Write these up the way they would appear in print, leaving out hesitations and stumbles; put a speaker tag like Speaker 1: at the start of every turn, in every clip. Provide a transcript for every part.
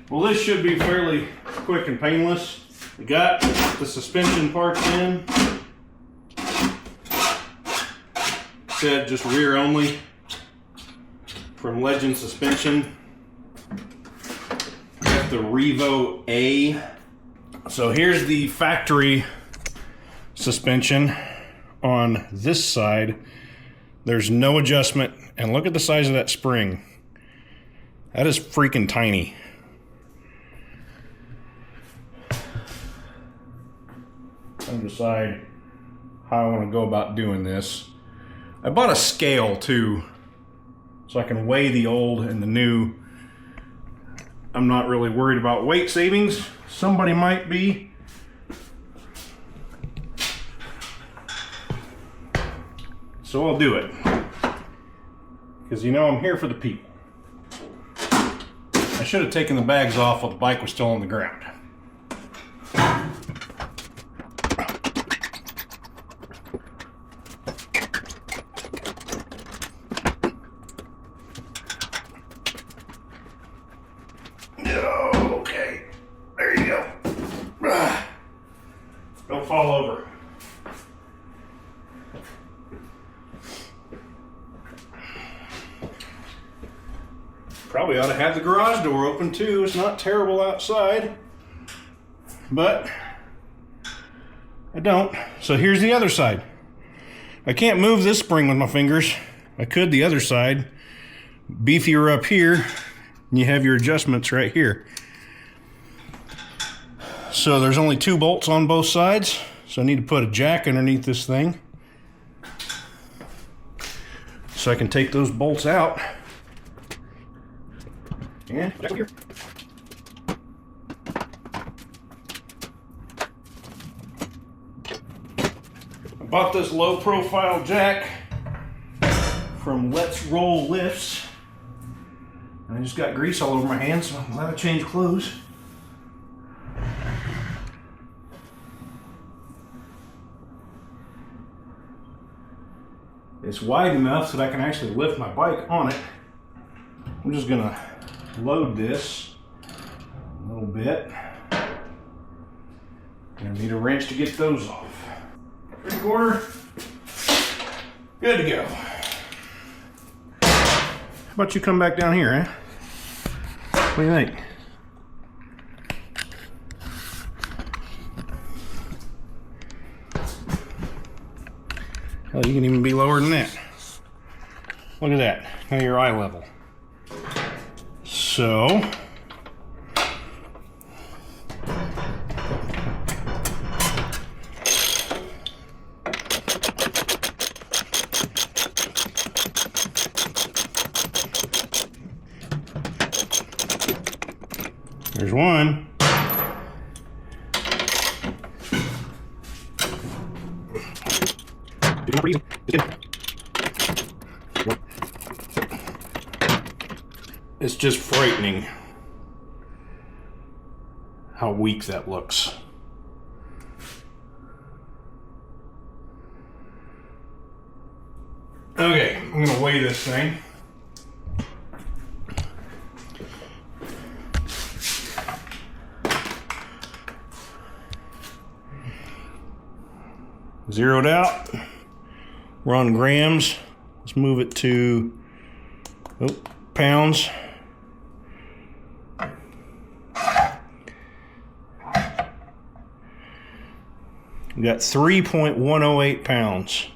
Speaker 1: Well, this should be fairly quick and painless. We got the suspension parts in. Said just rear only from Legend Suspension. Got the Revo-A. So here's the factory suspension on this side. There's no adjustment, and look at the size of that spring. That is freaking tiny. I'll decide how I want to go about doing this. I bought a scale too, so I can weigh the old and the new. I'm not really worried about weight savings. Somebody might be. So I'll do it. Because you know I'm here for the people. I should have taken the bags off while the bike was still on the ground. Okay, there you go. Don't fall over. Probably ought to have the garage door open too. It's not terrible outside, but I don't. So here's the other side. I can't move this spring with my fingers. I could the other side. Beefier up here, and you have your adjustments right here. So there's only 2 bolts on both sides, so I need to put a jack underneath this thing so I can take those bolts out. And jack here. I bought this low profile jack from Let's Roll Lifts. I just got grease all over my hands, so I'm glad I changed clothes. It's wide enough so that I can actually lift my bike on it. I'm just gonna load this a little bit. I need a wrench to get those off. 3/4. Good to go. How about you come back down here, eh? What do you think? Hell, you can even be lower than that. Look at that. Now you're eye level. So, there's one. It's just frightening how weak that looks. Okay, I'm gonna weigh this thing. Zeroed out. We're on grams. Let's move it to pounds. We got 3.108 pounds.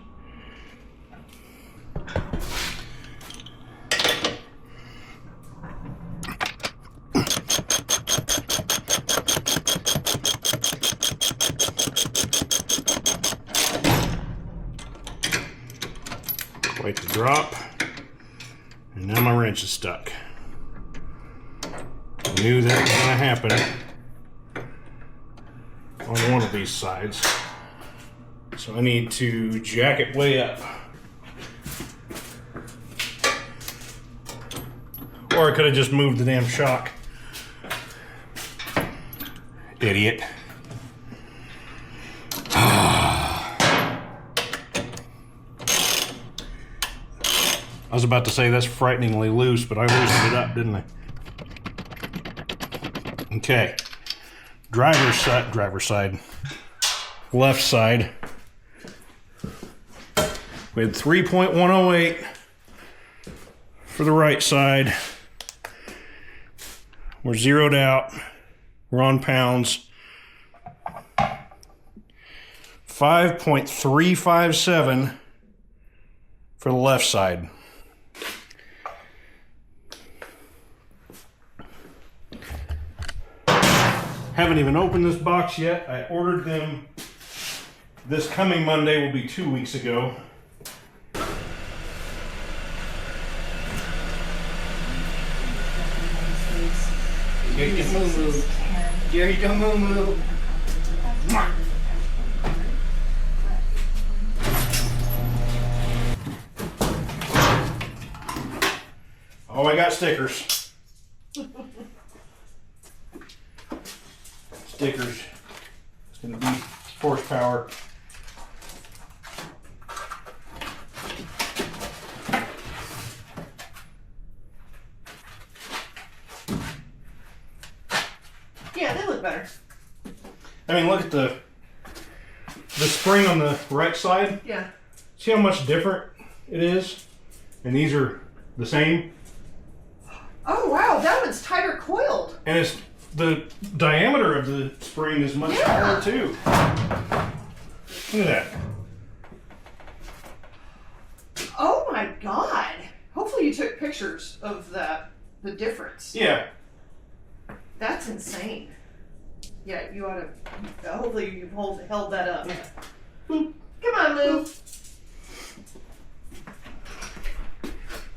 Speaker 1: Wait to drop. And now my wrench is stuck. I knew that was going to happen on one of these sides. So I need to jack it way up. Or I could have just moved the damn shock. Idiot. I was about to say that's frighteningly loose, but I loosened it up, didn't I? Okay, driver's side, left side. We had 3.108 for the right side. We're zeroed out. We're on pounds. 5.357 for the left side. Haven't even opened this box yet. I ordered them. This coming Monday will be 2 weeks ago.
Speaker 2: Jerry, don't move. Jerry, don't move.
Speaker 1: Oh, I got stickers. Stickers. It's going to be horsepower.
Speaker 2: Yeah, they look better.
Speaker 1: I mean, look at the spring on the right side.
Speaker 2: Yeah.
Speaker 1: See how much different it is? And these are the same.
Speaker 2: Oh wow, that one's tighter coiled.
Speaker 1: And it's the diameter of the spring is much smaller too. Look at that.
Speaker 2: Oh my god. Hopefully you took pictures of the difference.
Speaker 1: Yeah.
Speaker 2: That's insane. Yeah, you ought to. Hopefully you held that up. Come on, Lou.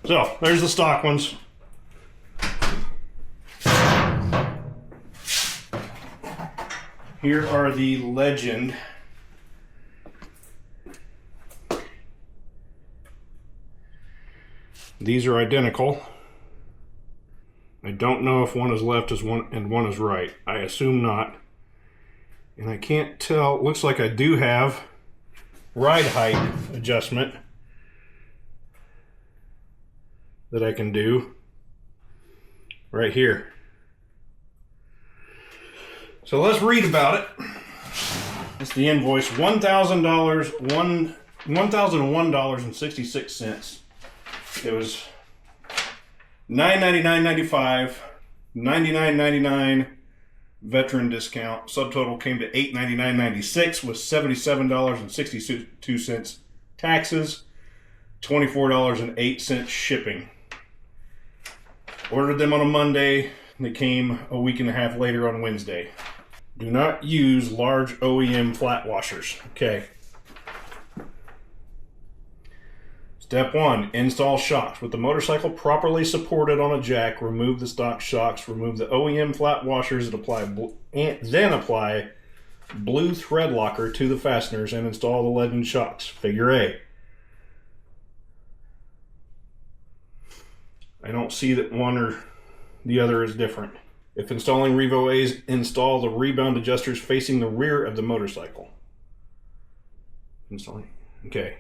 Speaker 1: So there's the stock ones. Here are the Legend. These are identical. I don't know if one is left and one is right. I assume not. And I can't tell. It looks like I do have ride height adjustment that I can do right here. So let's read about it. It's the invoice, $1,001.66. It was $999.95, $99.99 veteran discount. Subtotal came to $899.96 with $77.62 taxes, $24.08 shipping. Ordered them on a Monday. They came a week and a half later on Wednesday. Do not use large OEM flat washers. Okay. Step 1, install shocks. With the motorcycle properly supported on a jack, remove the stock shocks, remove the OEM flat washers, then apply blue thread locker to the fasteners and install the Legend shocks. Figure A. I don't see that one or the other is different. If installing Revo-A's, install the rebound adjusters facing the rear of the motorcycle. Installing. Okay.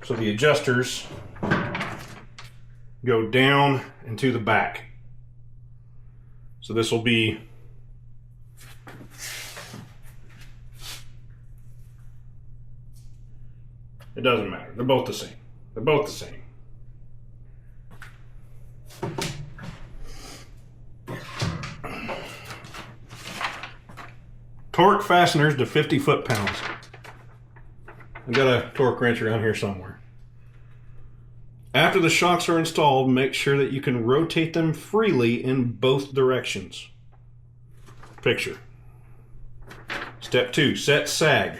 Speaker 1: So the adjusters go down and to the back. So this will be it doesn't matter. They're both the same. They're both the same. Torque fasteners to 50 foot-pounds. I've got a torque wrench around here somewhere. After the shocks are installed, make sure that you can rotate them freely in both directions. Picture. Step 2, set sag.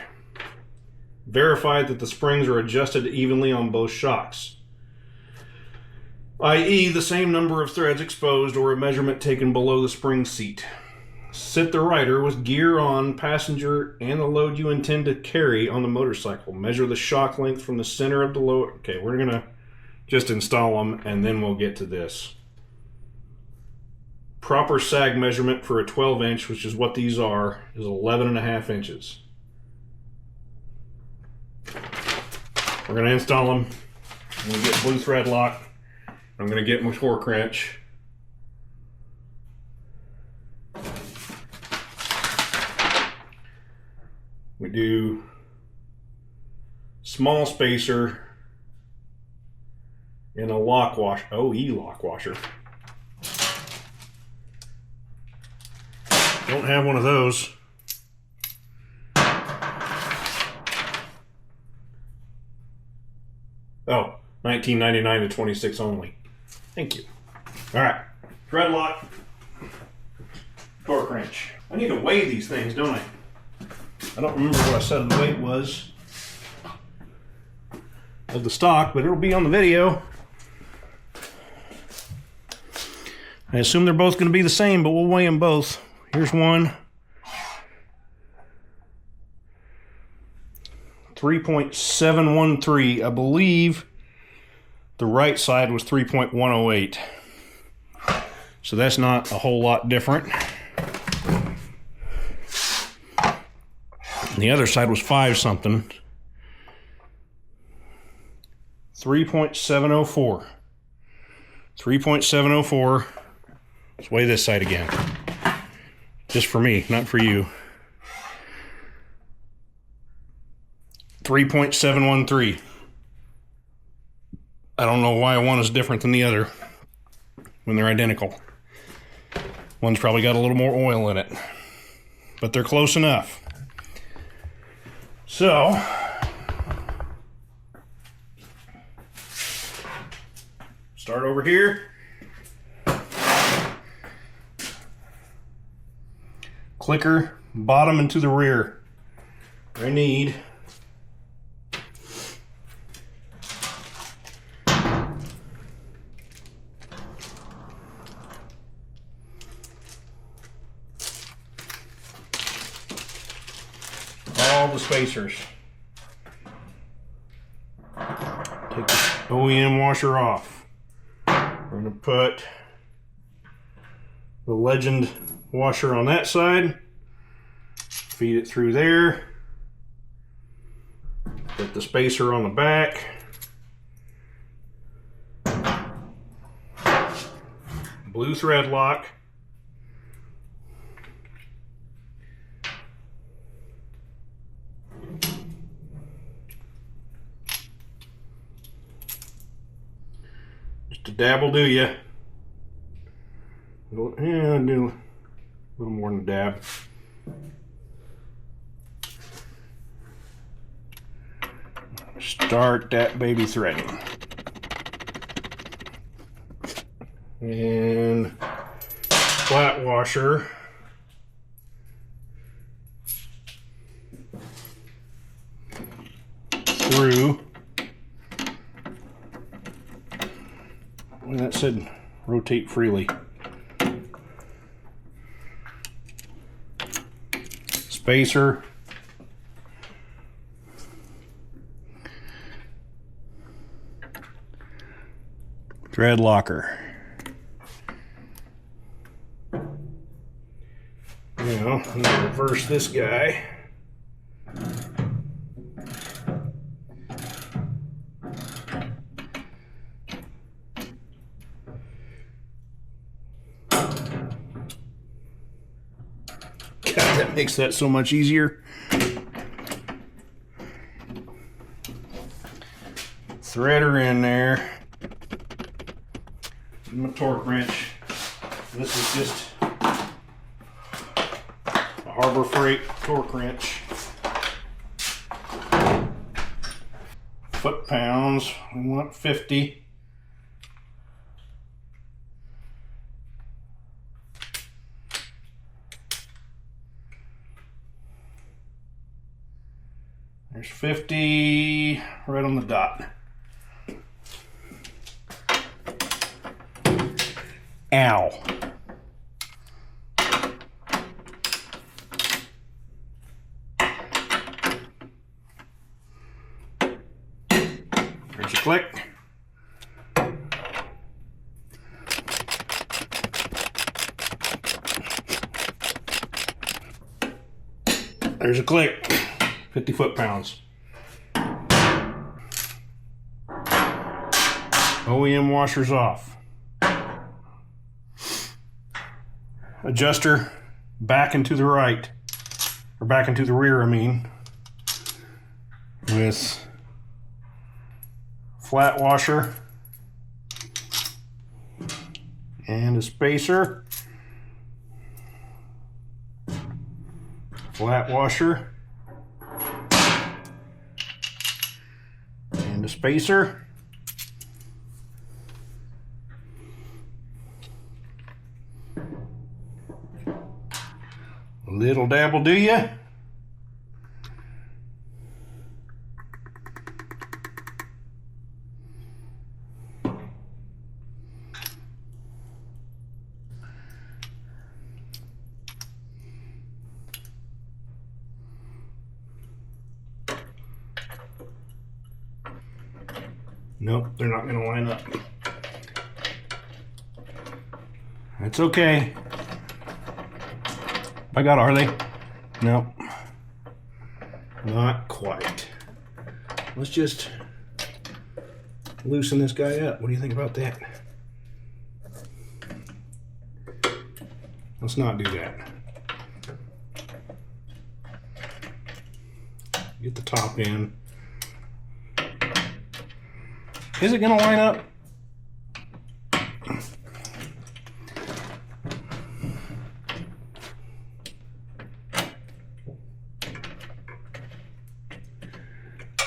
Speaker 1: Verify that the springs are adjusted evenly on both shocks, i.e. the same number of threads exposed or a measurement taken below the spring seat. Sit the rider with gear on, passenger, and the load you intend to carry on the motorcycle. Measure the shock length from the center of the load. Okay, we're going to just install them, and then we'll get to this. Proper sag measurement for a 12-inch, which is what these are, is 11.5 inches. We're going to install them. I'm going to get blue thread lock. I'm going to get my torque wrench. We do small spacer and a lock wash, OE lock washer. Don't have one of those. Oh, $19.99 to 26 only. Thank you. All right, thread lock, torque wrench. I need to weigh these things, don't I? I don't remember what I said the weight was of the stock, but it'll be on the video. I assume they're both going to be the same, but we'll weigh them both. Here's one. 3.713. I believe the right side was 3.108. So that's not a whole lot different. And the other side was 5 something. 3.704. 3.704. Let's weigh this side again. Just for me, not for you. 3.713. I don't know why one is different than the other when they're identical. One's probably got a little more oil in it, but they're close enough. So, start over here. Clicker, bottom and to the rear. I need all the spacers. Take the OEM washer off. We're going to put the Legend washer on that side. Feed it through there. Put the spacer on the back. Blue thread lock. Just a dab will do ya. Yeah, do a little more than a dab. Start that baby threading. And flat washer. Through. Well, that said rotate freely. Spacer. Thread locker. Now, I'm going to reverse this guy. God, that makes that so much easier. Threader in there. My torque wrench. This is just a Harbor Freight torque wrench. Foot pounds, we want 50. There's 50 right on the dot. Ow. There's a click. There's a click. 50 foot-pounds. OEM washers off. Adjuster back and to the right, or back and to the rear, I mean. with flat washer and a spacer, flat washer and a spacer, a little dab will do ya. Nope, they're not going to line up. That's okay. By God, are they? Nope. Not quite. Let's just loosen this guy up. What do you think about that? Let's not do that. Get the top in. Is it going to line up?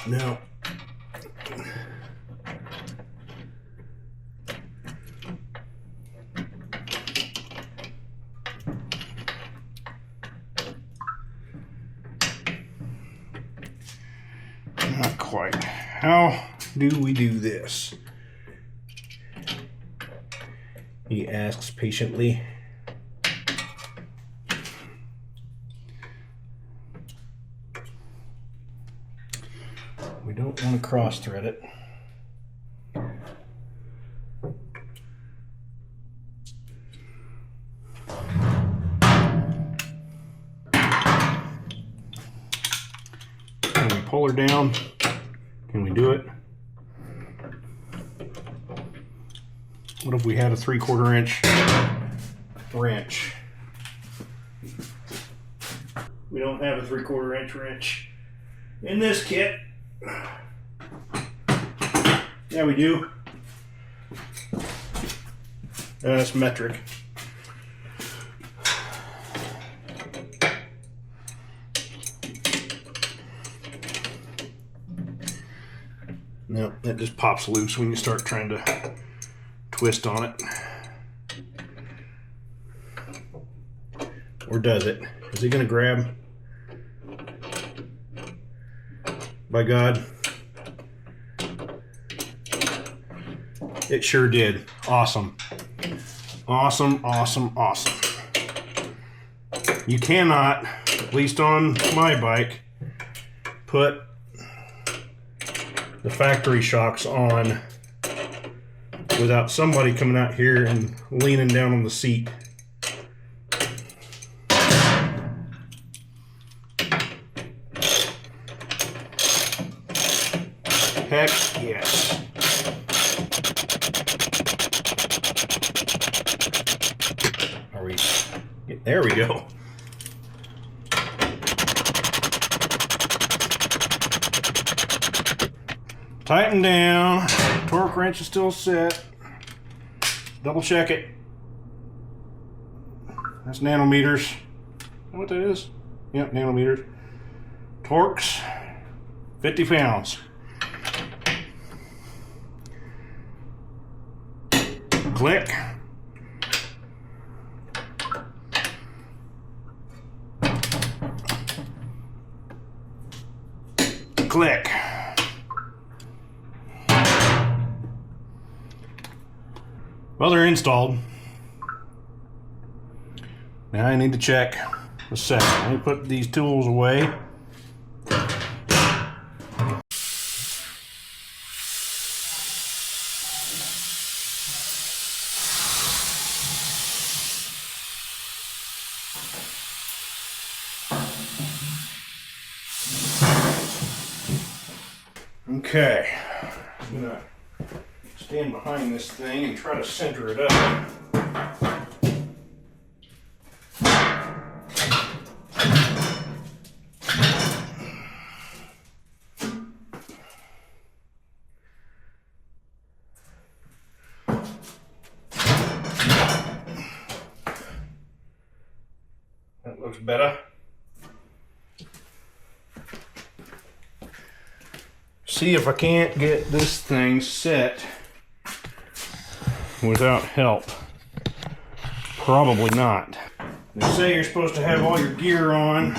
Speaker 1: No. Not quite. How do we do this? He asks patiently. We don't want to cross thread it. Can we pull her down? Can we do it? What if we had a 3/4 inch wrench? We don't have a 3/4 inch wrench in this kit. Yeah, we do. That's metric. No, it just pops loose when you start trying to twist on it. Or does it? Is he gonna grab? By God. It sure did. Awesome. Awesome, awesome, awesome. You cannot, at least on my bike, put the factory shocks on without somebody coming out here and leaning down on the seat. Heck yes. Are we? There we go. Tighten down. Torque wrench is still set. Double check it. That's nanometers. Know what that is? Yep, nanometers. Torques, 50 pounds. Click. Click. Well, they're installed. Now I need to check a second. Let me put these tools away. Okay, I'm gonna stand behind this thing and try to center it up. looks better. See if I can't get this thing set without help. Probably not. They say you're supposed to have all your gear on,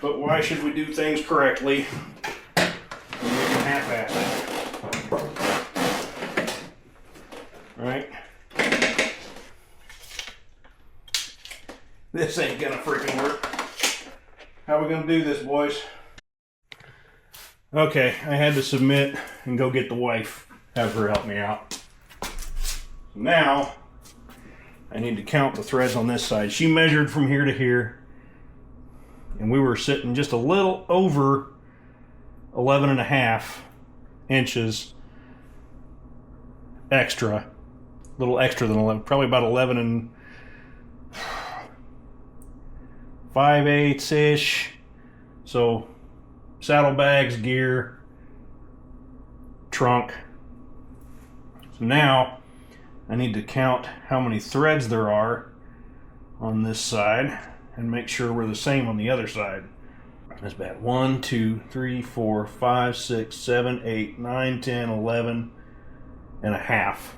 Speaker 1: but why should we do things correctly when we can half-ass it? Right? This ain't gonna freaking work. How are we gonna do this, boys? Okay, I had to submit and go get the wife, have her help me out. Now, I need to count the threads on this side. She measured from here to here, and we were sitting just a little over 11.5 inches extra. A little extra than 11, probably about 11 and 5/8-ish. So saddlebags, gear, trunk. So now I need to count how many threads there are on this side and make sure we're the same on the other side. That's bad. 1, 2, 3, 4, 5, 6, 7, 8, 9, 10, 11 and a half.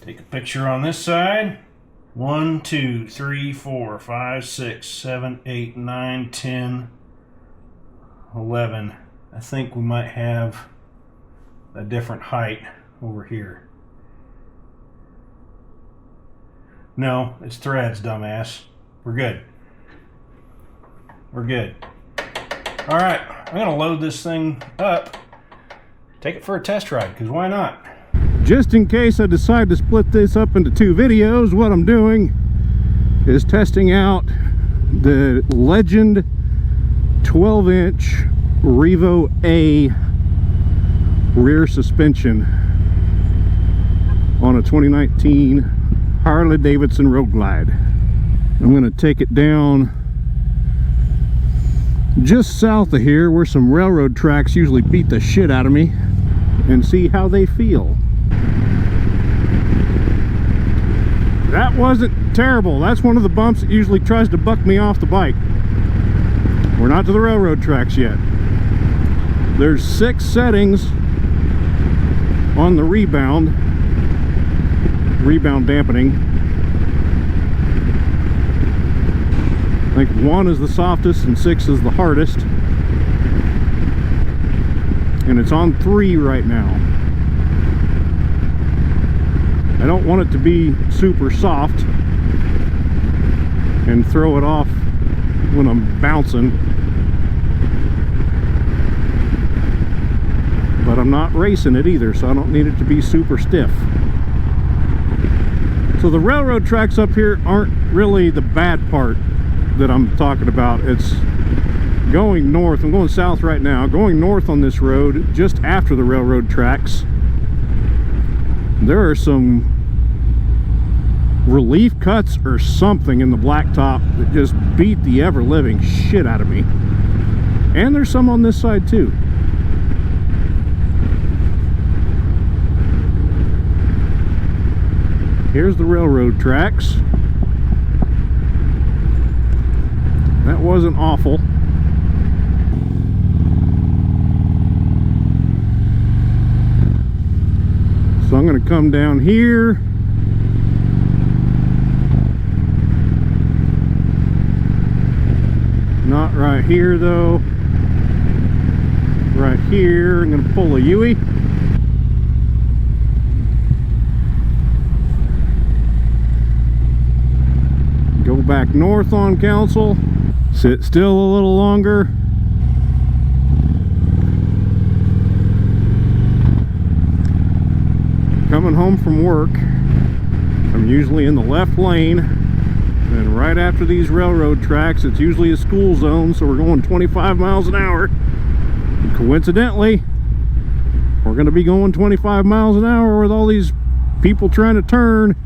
Speaker 1: Take a picture on this side. 1, 2, 3, 4, 5, 6, 7, 8, 9, 10, 11. I think we might have a different height over here. No, it's threads, dumbass. We're good. We're good. All right, I'm gonna load this thing up, take it for a test ride, because why not? Just in case I decide to split this up into 2 videos, what I'm doing is testing out the Legend 12-inch Revo-A rear suspension on a 2019 Harley-Davidson Road Glide. I'm going to take it down just south of here where some railroad tracks usually beat the shit out of me and see how they feel. That wasn't terrible. That's one of the bumps that usually tries to buck me off the bike. We're not to the railroad tracks yet. There's 6 settings on the rebound dampening. I think 1 is the softest and 6 is the hardest. And it's on 3 right now. I don't want it to be super soft and throw it off when I'm bouncing. But I'm not racing it either, so I don't need it to be super stiff. So the railroad tracks up here aren't really the bad part that I'm talking about. It's going north. I'm going south right now. Going north on this road, just after the railroad tracks, there are some relief cuts or something in the blacktop that just beat the ever-living shit out of me. And there's some on this side too. Here's the railroad tracks. That wasn't awful. So I'm going to come down here. Not right here though. Right here, I'm going to pull a Yui. Go back north on Council. Sit still a little longer. Coming home from work, I'm usually in the left lane, and right after these railroad tracks, it's usually a school zone, so we're going 25 miles an hour. And coincidentally, we're going to be going 25 miles an hour with all these people trying to turn.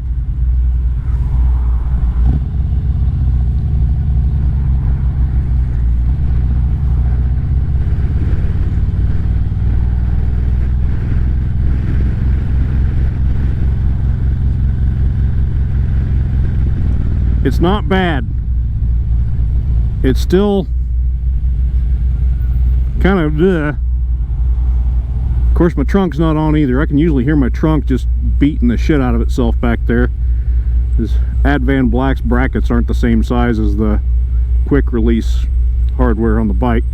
Speaker 1: It's not bad. It's still kind of Of course, my trunk's not on either. I can usually hear my trunk just beating the shit out of itself back there. This Advan Black's brackets aren't the same size as the quick release hardware on the bike.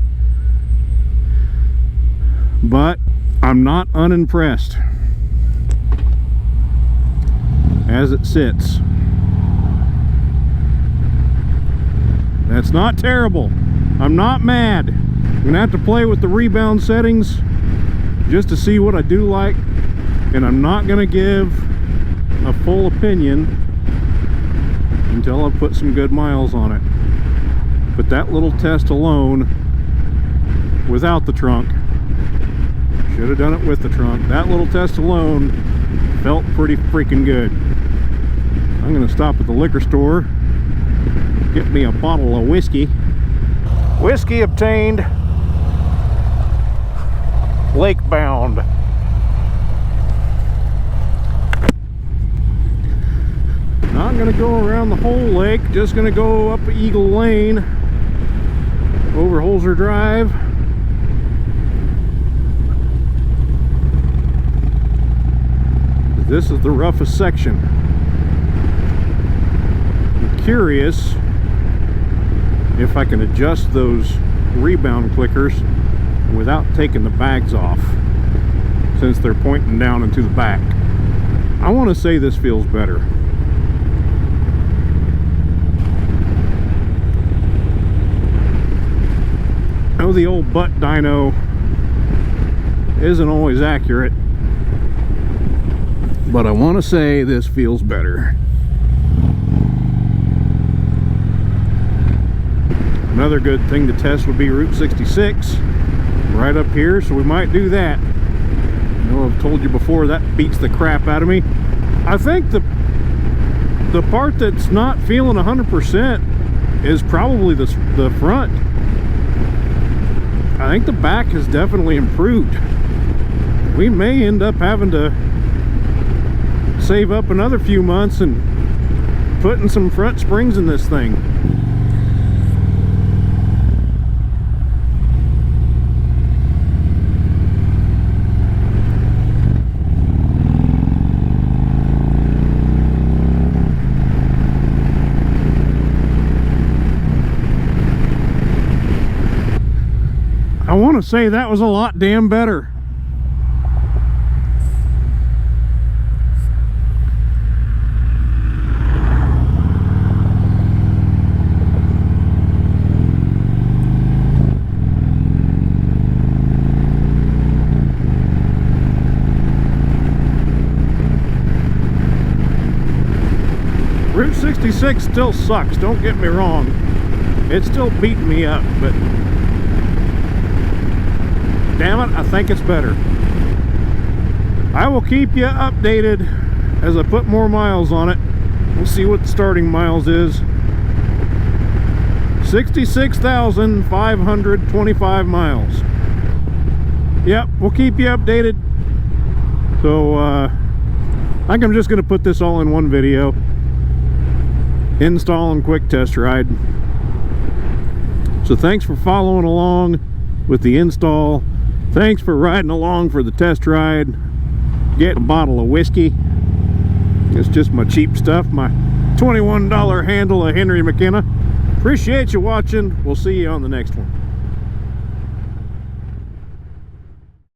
Speaker 1: But I'm not unimpressed as it sits. That's not terrible. I'm not mad. I'm gonna have to play with the rebound settings just to see what I do like, and I'm not gonna give a full opinion until I put some good miles on it. But that little test alone, without the trunk, should have done it with the trunk. That little test alone felt pretty freaking good. I'm gonna stop at the liquor store, get me a bottle of whiskey. Whiskey obtained, lake bound. Not gonna go around the whole lake, just gonna go up Eagle Lane, over Holzer Drive. This is the roughest section. I'm curious if I can adjust those rebound clickers without taking the bags off, since they're pointing down into the back. I want to say this feels better. I know the old butt dyno isn't always accurate, but I want to say this feels better. Another good thing to test would be Route 66 right up here, so we might do that. I know I've told you before that beats the crap out of me. I think the part that's not feeling 100% is probably the front. I think the back has definitely improved. We may end up having to save up another few months and putting some front springs in this thing. I want to say that was a lot damn better. Route 66 still sucks, don't get me wrong. It's still beating me up, but damn it, I think it's better. I will keep you updated as I put more miles on it. We'll see what the starting miles is. 66,525 miles. Yep, we'll keep you updated. So I think I'm just going to put this all in one video. Install and quick test ride. So thanks for following along with the install. Thanks for riding along for the test ride. Getting a bottle of whiskey. It's just my cheap stuff, my $21 handle of Henry McKenna. Appreciate you watching. We'll see you on the next one.